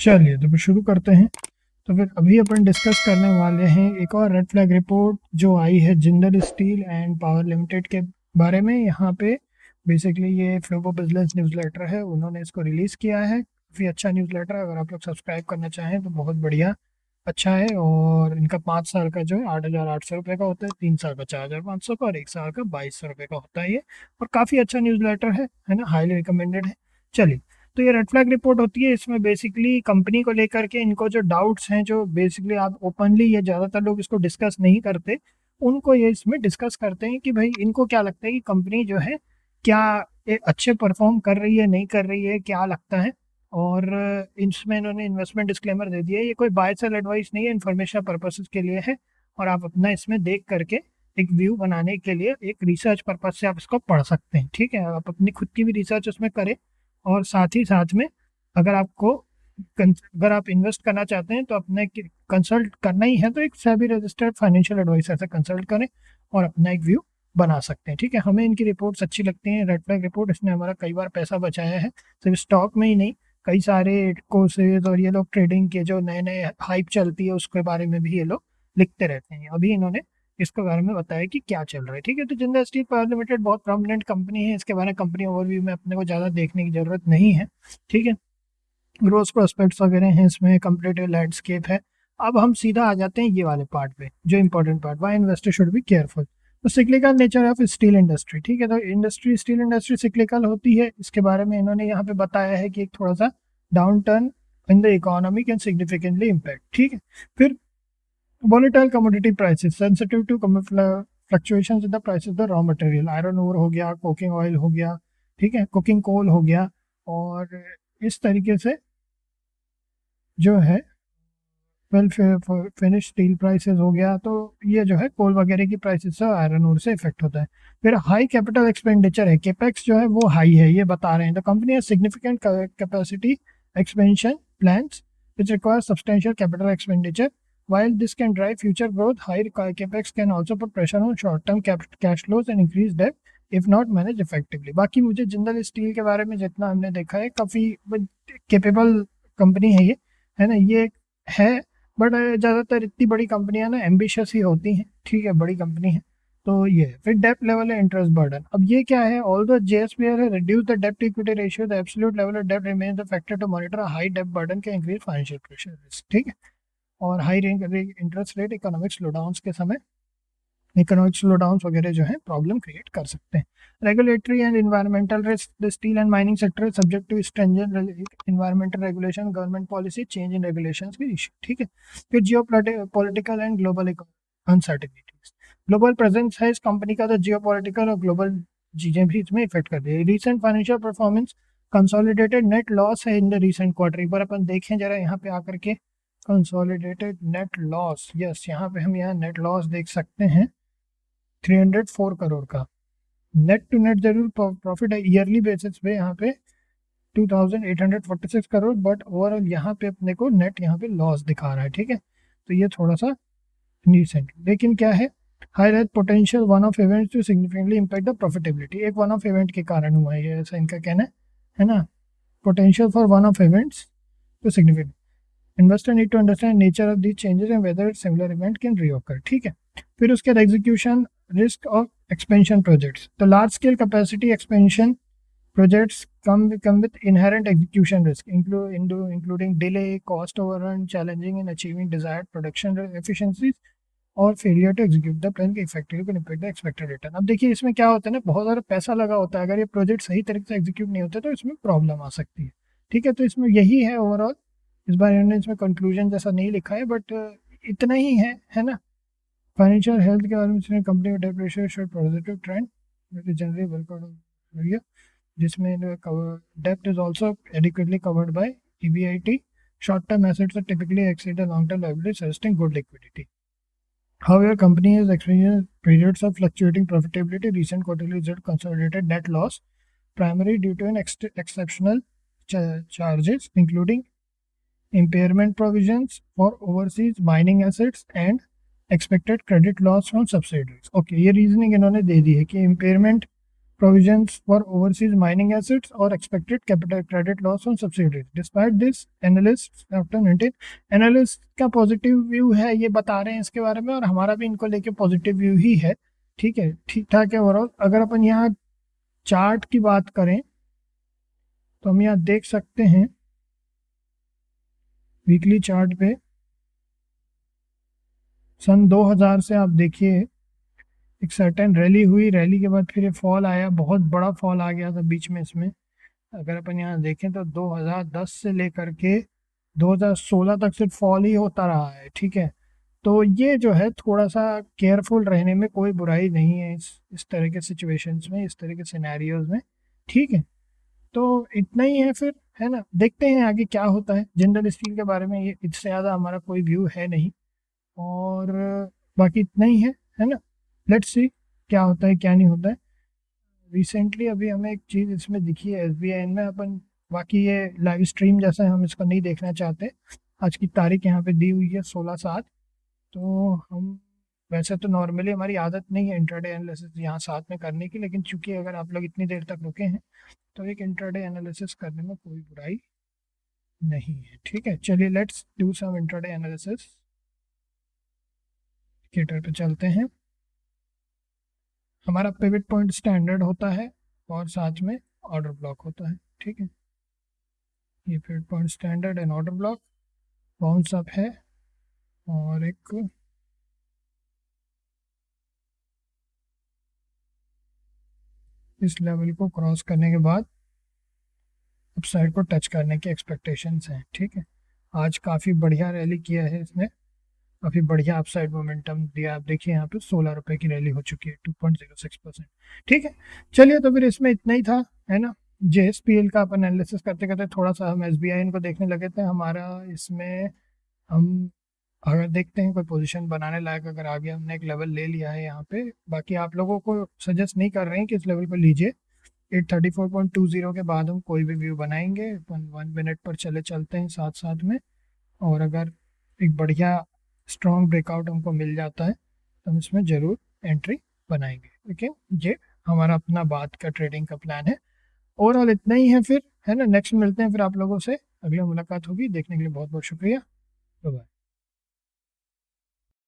चलिए तो फिर शुरू करते हैं। तो फिर अभी अपन डिस्कस करने वाले हैं एक और रेड फ्लैग रिपोर्ट जो आई है Jindal steel and power limited के बारे में। यहाँ पे बेसिकली ये फ्लोबो बिजनेस न्यूज़लेटर है, उन्होंने इसको रिलीज़ किया है। काफ़ी अच्छा न्यूज़लेटर है, अगर आप लोग सब्सक्राइब करना चाहें तो बहुत बढ़िया अच्छा है। और इनका 5 साल का जो है 8,800 रुपये का होता है, 3 साल का 4,500 का और 1 साल का 2,200 रुपये का होता है ये। और काफ़ी अच्छा न्यूज़लेटर है ना, हाईली रिकमेंडेड है। चलिए, तो ये रेड फ्लैग रिपोर्ट होती है, इसमें बेसिकली कंपनी को लेकर के इनको जो डाउट्स हैं, जो बेसिकली आप ओपनली ये ज़्यादातर लोग इसको डिस्कस नहीं करते, उनको ये इसमें डिस्कस करते हैं कि भाई इनको क्या लगता है कि कंपनी जो है क्या अच्छे परफॉर्म कर रही है, नहीं कर रही है, क्या लगता है। और इसमें इन्होंने इन्वेस्टमेंट डिस्क्लेमर दे दिया है, ये कोई बाय सेल एडवाइस नहीं है, इन्फॉर्मेशन पर्पसेस के लिए है। और आप अपना इसमें देख करके एक व्यू बनाने के लिए एक रिसर्च पर्पज से आप इसको पढ़ सकते हैं। ठीक है, आप अपनी खुद की भी रिसर्च उसमें करें। और साथ ही साथ में अगर आपको अगर आप इन्वेस्ट करना चाहते हैं तो अपने कंसल्ट करना ही है तो एक सेबी रजिस्टर्ड फाइनेंशियल एडवाइजर से कंसल्ट करें और अपना एक व्यू बना सकते हैं। ठीक है, हमें इनकी रिपोर्ट्स अच्छी लगती हैं। रेड फ्लैग रिपोर्ट, इसने हमारा कई बार पैसा बचाया है, सिर्फ स्टॉक में ही नहीं, कई सारे कोर्सेज और ये लोग ट्रेडिंग के जो नए नए हाइप चलती है उसके बारे में भी ये लोग लिखते रहते हैं। अभी इन्होंने इसके बारे में बताया कि क्या चल रहा है। ठीक है, तो जिंदल स्टील पावर लिमिटेड बहुत प्रोमिनेंट कंपनी है, इसके बारे में कंपनी ओवरव्यू में अपने को ज़्यादा देखने की ज़रूरत नहीं है। ठीक है, ग्रोथ प्रोस्पेक्ट्स वगैरह हैं इसमें, कंपेटिटिव लैंडस्केप है। अब हम सीधा आ जाते हैं ये वाले पार्ट पे, जो important part, why investor should be careful. तो cyclical nature of steel industry. ठीक है, तो इंडस्ट्री, स्टील इंडस्ट्री सिक्लिकल होती है, इसके बारे में इन्होंने यहाँ पे बताया है कि एक थोड़ा सा downturn in the economy can significantly impact. ठीक है, फिर volatile commodity prices sensitive to fluctuations in the price of the raw material, iron ore हो गया, कोकिंग ऑयल हो गया, ठीक है, कुकिंग कोल हो गया। और इस तरीके से जो है वेल फिनिश स्टील प्राइसेस हो गया, तो ये जो है कोल वगैरह की प्राइसेस से आयरन ओर से इफेक्ट होता है। फिर हाई कैपिटल एक्सपेंडिचर है, केपेक्स जो है वो हाई है, ये बता रहे हैं। The company has significant capacity expansion plans which require substantial capital expenditure. While this can drive future growth, high capex can also put pressure on short-term cash flows and increase debt if not managed effectively. बाकी मुझे Jindal steel के बारे में जितना हमने देखा है, काफ़ी कैपेबल कंपनी है ना, ये है। बट ज़्यादातर इतनी बड़ी कंपनियां ना एम्बिशियस ही होती हैं। ठीक है, बड़ी कंपनी है। तो ये फिर डेप्थ लेवल है, इंटरेस्ट बर्डन। अब ये क्या है, ऑल्दो जेएसपीएल है reduce the dept equity ratio, the absolute level of dept remains the factor to monitor high dept burden के इंक्रीज फाइनेंशियल प्रेशर रिस्क। ठीक है, और high interest rate economic slowdown के समय इकोनॉमिक स्लोडाउन वगैरह जो है प्रॉब्लम क्रिएट कर सकते हैं। Regulatory and environmental risk, the steel and mining sector is subject to stringent environmental regulation, government policy, change in regulations के इशू। ठीक है, फिर geopolitical and global uncertainties, global presence है इस कंपनी का, तो जियो पॉलिटिकल और ग्लोबल चीजें भी इसमें इफेक्ट कर रही है। Recent financial performance, consolidated net loss है इन द रिसेंट क्वार्टर। एक बार अपन देखें जरा यहाँ पे आकर के, कंसोलिडेटेड नेट लॉस, यस, यहाँ पे हम यहाँ नेट लॉस देख सकते हैं 304 करोड़ का। नेट टू नेट जरूर प्रॉफिट है ईयरली बेसिस पे यहाँ पे 2846 करोड़, बट ओवरऑल यहाँ पे अपने को नेट यहाँ पे लॉस दिखा रहा है। ठीक है, तो ये थोड़ा सा नीसेंट, लेकिन क्या है, high rate potential one of events to significantly impact the profitability, एक वन ऑफ इवेंट के कारण हुआ है ये, ऐसा इनका कहना है ना। Potential for one of events to significant, investor need to understand nature of these changes and whether similar event can reoccur. ठीक है, फिर उसके बाद execution risk of expansion projects, तो large scale capacity expansion projects come with inherent execution risk, including delay, cost overrun, challenging in achieving desired production efficiencies, और failure to execute the plan के effectively can impact the expected return. अब देखिए इसमें क्या होता है ना, बहुत सारा पैसा लगा होता है, अगर ये प्रोजेक्ट सही तरीके से एग्जीक्यूट नहीं होता तो इसमें प्रॉब्लम आ सकती है। ठीक है, तो इसमें यही है ओवरऑल। इस बार इन्होंने इसमें कंक्लूजन जैसा नहीं लिखा है, बट इतना ही है ना। फाइनेंशियल हेल्थ के बारे में company debt ratio show positive trend, generally well, जिसमें डेप्ट is also adequately covered by EBIT. Short-term assets are typically exceed the long-term liabilities, suggesting good liquidity. However, company has experienced periods of fluctuating profitability. Recent quarterly result consolidated net loss, primarily due to an exceptional charges, including impairment provisions for overseas mining assets and expected credit loss from subsidiaries. Okay, ये reasoning इन्होंने दे दी है कि impairment provisions for overseas mining assets or expected capital credit loss on subsidiaries. Despite this, analysts after maintain analyst का positive view है, ये बता रहे हैं इसके बारे में, और हमारा भी इनको लेके पॉजिटिव व्यू ही है। ठीक है, ठीक ठाक है ओवरऑल। अगर अपन यहाँ चार्ट की बात करें तो हम यहाँ देख सकते हैं वीकली चार्ट पे सन 2000 से आप देखिए एक सर्टेन रैली हुई, रैली के बाद फिर ये फॉल आया, बहुत बड़ा फॉल आ गया था बीच में इसमें। अगर अपन यहाँ देखें तो 2010 से लेकर के 2016 तक सिर्फ फॉल ही होता रहा है। ठीक है, तो ये जो है थोड़ा सा केयरफुल रहने में कोई बुराई नहीं है इस तरह के सिचुएशंस में, इस तरह के सिनेरियोज में। ठीक है, तो इतना ही है फिर, है ना। देखते हैं आगे क्या होता है। जिंदल स्टील के बारे में ये इससे ज़्यादा हमारा कोई व्यू है नहीं, और बाकी इतना ही है ना। लेट्स सी क्या होता है क्या नहीं होता है। रिसेंटली अभी हमें एक चीज़ इसमें दिखी है SBI में, अपन बाकी ये लाइव स्ट्रीम जैसा है हम इसको नहीं देखना चाहते। आज की तारीख यहाँ पे दी हुई है 16/7। तो हम वैसे तो नॉर्मली हमारी आदत नहीं है इंट्राडे एनालिसिस यहाँ साथ में करने की, लेकिन चूंकि अगर आप लोग इतनी देर तक रुके हैं तो एक इंट्राडे एनालिसिस करने में कोई बुराई नहीं है। ठीक है, चलिए let's do some intraday analysis. Indicator पे चलते हैं। हमारा पिवट पॉइंट स्टैंडर्ड होता है और साथ में ऑर्डर ब्लॉक होता है। ठीक है, ये pivot point standard and order block bounce up है, और एक इस लेवल को क्रॉस करने के बाद अपसाइड को टच करने की एक्सपेक्टेशंस हैं। ठीक है, आज काफ़ी बढ़िया रैली किया है इसने, काफ़ी बढ़िया अपसाइड मोमेंटम दिया। आप देखिए यहाँ पे 16 रुपये की रैली हो चुकी है, 2.06%। ठीक है, चलिए तो फिर इसमें इतना ही था, है ना। JSPL का अपन एनालिसिस करते करते थोड़ा सा हम SBI इनको देखने लगे थे। हमारा इसमें हम अगर देखते हैं कोई पोजीशन बनाने लायक अगर आ गया, हमने एक लेवल ले लिया है यहाँ पे। बाकी आप लोगों को सजेस्ट नहीं कर रहे हैं कि इस लेवल पर लीजिए। 834.20 के बाद हम कोई भी व्यू बनाएंगे, 1 मिनट पर चलते हैं साथ साथ में, और अगर एक बढ़िया स्ट्रॉन्ग ब्रेकआउट हमको मिल जाता है तो हम इसमें ज़रूर एंट्री बनाएंगे। लेकिन ये हमारा अपना बात का ट्रेडिंग का प्लान है। ओवरऑल इतना ही है फिर, है ना। नेक्स्ट मिलते हैं फिर आप लोगों से, अगली मुलाकात होगी। देखने के लिए बहुत बहुत शुक्रिया, बाय बाय।